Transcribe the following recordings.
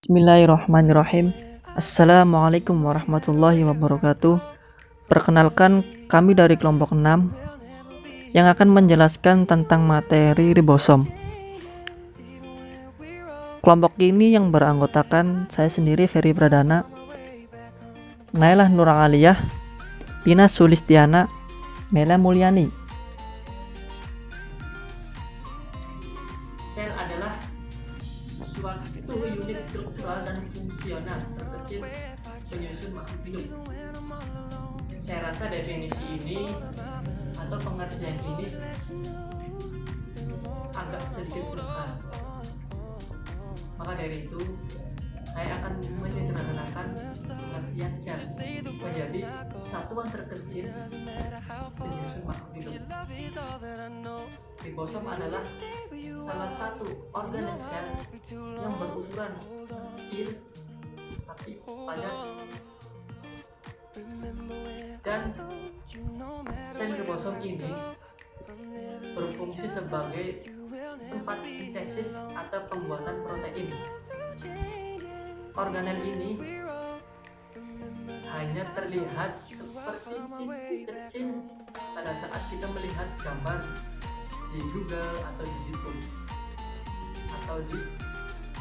Bismillahirrahmanirrahim. Assalamualaikum warahmatullahi wabarakatuh. Perkenalkan, kami dari kelompok 6 yang akan menjelaskan tentang materi ribosom. Kelompok ini yang beranggotakan saya sendiri, Ferry Pradana, Nailah Nuraliyah, Tina Sulistiana, Mela Mulyani. Sel adalah suatu unit struktural dan fungsional terkecil penyusun makhluk hidup. Saya rasa definisi ini atau pengertian ini agak sedikit sederhana. Maka dari itu, saya akan menyederhanakan pengertian sel menjadi satuan terkecil penyusun makhluk hidup. Ribosom adalah salah satu organel sel yang berukuran kecil tapi padat, dan sel ribosom ini berfungsi sebagai tempat sintesis atau pembuatan protein. Organel ini hanya terlihat seperti titik kecil pada saat kita melihat gambar di Google atau di YouTube atau di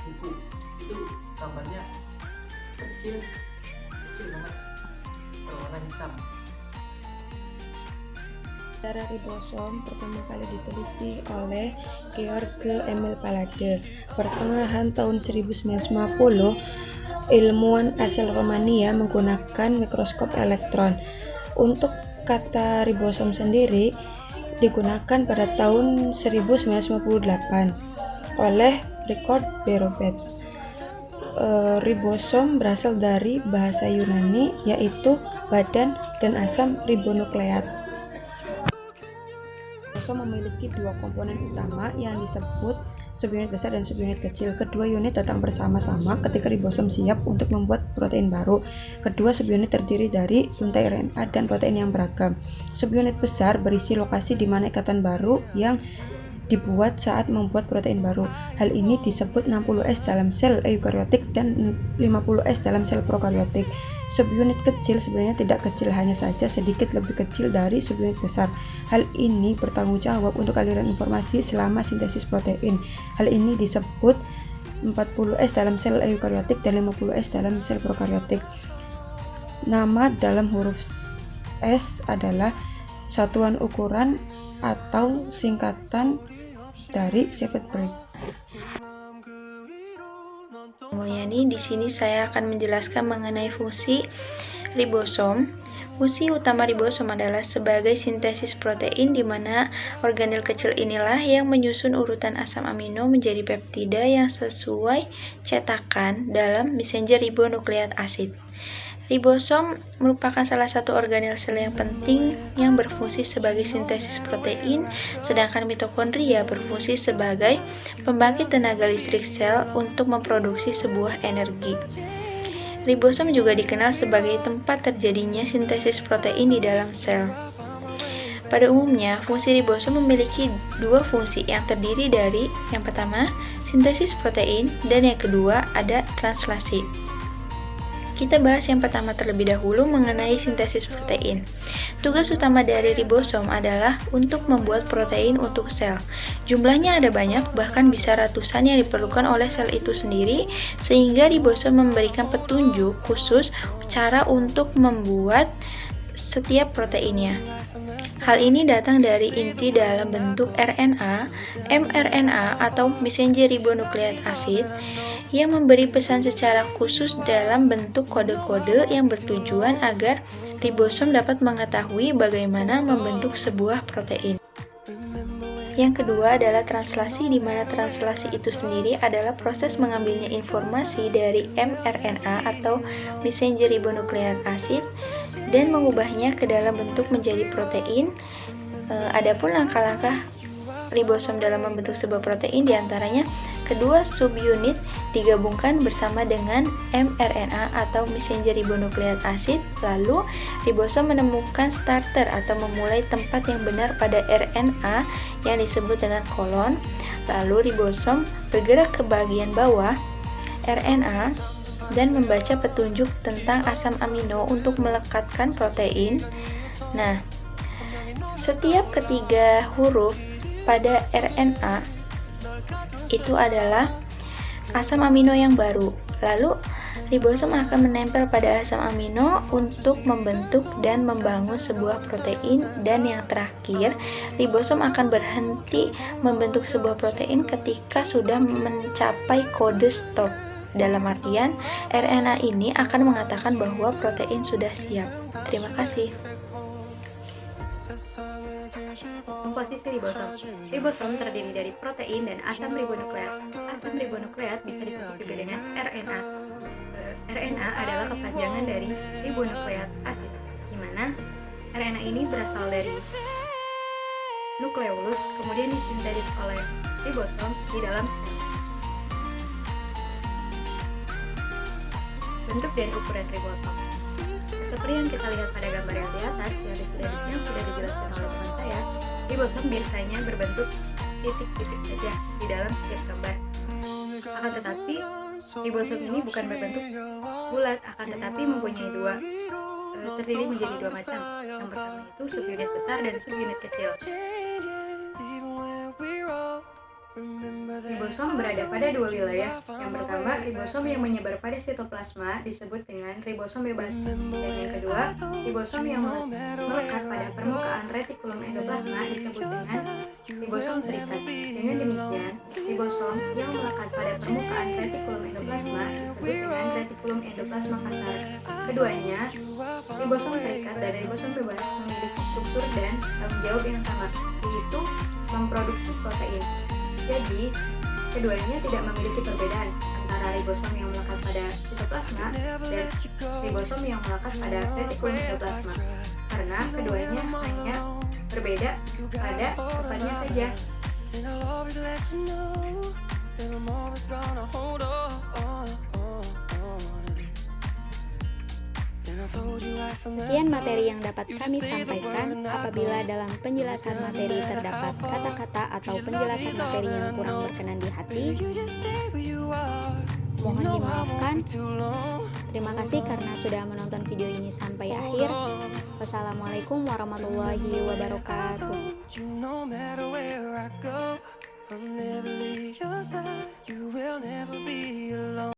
buku. Itu gambarnya kecil banget, berwarna hitam. Cara ribosom pertama kali diteliti oleh Georg Emil Palade. Pertengahan tahun 1950, ilmuwan asal Romania menggunakan mikroskop elektron. Untuk kata ribosom sendiri digunakan pada tahun 1958 oleh Richard Berobet. Ribosom berasal dari bahasa Yunani, yaitu badan dan asam ribonukleat. Ribosom memiliki dua komponen utama yang disebut subunit besar dan subunit kecil. Kedua unit datang bersama-sama ketika ribosom siap untuk membuat protein baru. Kedua subunit terdiri dari untai RNA dan protein yang beragam. Subunit besar berisi lokasi di mana ikatan baru yang dibuat saat membuat protein baru. Hal ini disebut 60S dalam sel eukariotik dan 50S dalam sel prokariotik. Subunit kecil sebenarnya tidak kecil, hanya saja sedikit lebih kecil dari subunit besar. Hal ini bertanggung jawab untuk aliran informasi selama sintesis protein. Hal ini disebut 40S dalam sel eukariotik dan 50S dalam sel prokariotik. Nama dalam huruf S adalah satuan ukuran atau singkatan dari Shepard break. Mulyani, di sini saya akan menjelaskan mengenai fungsi ribosom. Fungsi utama ribosom adalah sebagai sintesis protein, di mana organel kecil inilah yang menyusun urutan asam amino menjadi peptida yang sesuai cetakan dalam messenger ribonukleat asid. Ribosom merupakan salah satu organel sel yang penting yang berfungsi sebagai sintesis protein, sedangkan mitokondria berfungsi sebagai pembangkit tenaga listrik sel untuk memproduksi sebuah energi. Ribosom juga dikenal sebagai tempat terjadinya sintesis protein di dalam sel. Pada umumnya, fungsi ribosom memiliki dua fungsi yang terdiri dari yang pertama, sintesis protein, dan yang kedua ada translasi. Kita bahas yang pertama terlebih dahulu mengenai sintesis protein. Tugas utama dari ribosom adalah untuk membuat protein untuk sel. Jumlahnya ada banyak, bahkan bisa ratusan yang diperlukan oleh sel itu sendiri, sehingga ribosom memberikan petunjuk khusus cara untuk membuat setiap proteinnya. Hal ini datang dari inti dalam bentuk RNA, mRNA atau messenger ribonukleat asid, yang memberi pesan secara khusus dalam bentuk kode-kode yang bertujuan agar ribosom dapat mengetahui bagaimana membentuk sebuah protein. Yang kedua adalah translasi, di mana translasi itu sendiri adalah proses mengambilnya informasi dari mRNA atau messenger ribonukleat asid dan mengubahnya ke dalam bentuk menjadi protein. Adapun langkah-langkah ribosom dalam membentuk sebuah protein, diantaranya kedua subunit digabungkan bersama dengan mRNA atau messenger ribonukleat asid, lalu ribosom menemukan starter atau memulai tempat yang benar pada RNA yang disebut dengan kolon, lalu ribosom bergerak ke bagian bawah RNA dan membaca petunjuk tentang asam amino untuk melekatkan protein. Nah, setiap ketiga huruf pada RNA itu adalah asam amino yang baru. Lalu, ribosom akan menempel pada asam amino untuk membentuk dan membangun sebuah protein, dan yang terakhir, ribosom akan berhenti membentuk sebuah protein ketika sudah mencapai kode stop. Dalam artian, RNA ini akan mengatakan bahwa protein sudah siap. Terima kasih. Komposisi ribosom. Ribosom terdiri dari protein dan asam ribonukleat. Asam ribonukleat bisa disebut juga dengan RNA. RNA adalah kepanjangan dari ribonukleat asid, di mana RNA ini berasal dari nukleolus, kemudian disintetis oleh ribosom di dalam sel. Bentuk dan ukuran ribosom. Seperti yang kita lihat pada gambar yang di atas, yang sudah dijelaskan oleh teman saya, ribosom biasanya berbentuk titik-titik saja di dalam setiap gambar. Akan tetapi, ribosom ini bukan berbentuk bulat, akan tetapi mempunyai terdiri menjadi dua macam. Yang pertama itu subunit besar dan subunit kecil. Ribosom berada pada dua wilayah. Yang pertama, ribosom yang menyebar pada sitoplasma disebut dengan ribosom bebas. Dan yang kedua, ribosom yang melekat pada permukaan retikulum endoplasma disebut dengan ribosom terikat. Dengan demikian, ribosom yang melekat pada permukaan retikulum endoplasma disebut dengan retikulum endoplasma kasar. Keduanya, ribosom terikat dan ribosom bebas memiliki struktur dan tanggung jawab yang sama, yaitu memproduksi protein. Jadi, keduanya tidak memiliki perbedaan antara ribosom yang melekat pada sitoplasma dan ribosom yang melekat pada retikulum endoplasma, karena keduanya hanya berbeda pada tempatnya saja. Sekian materi yang dapat kami sampaikan. Apabila dalam penjelasan materi terdapat kata-kata atau penjelasan materi yang kurang berkenan di hati, mohon dimaafkan. Terima kasih karena sudah menonton video ini sampai akhir. Wassalamualaikum warahmatullahi wabarakatuh.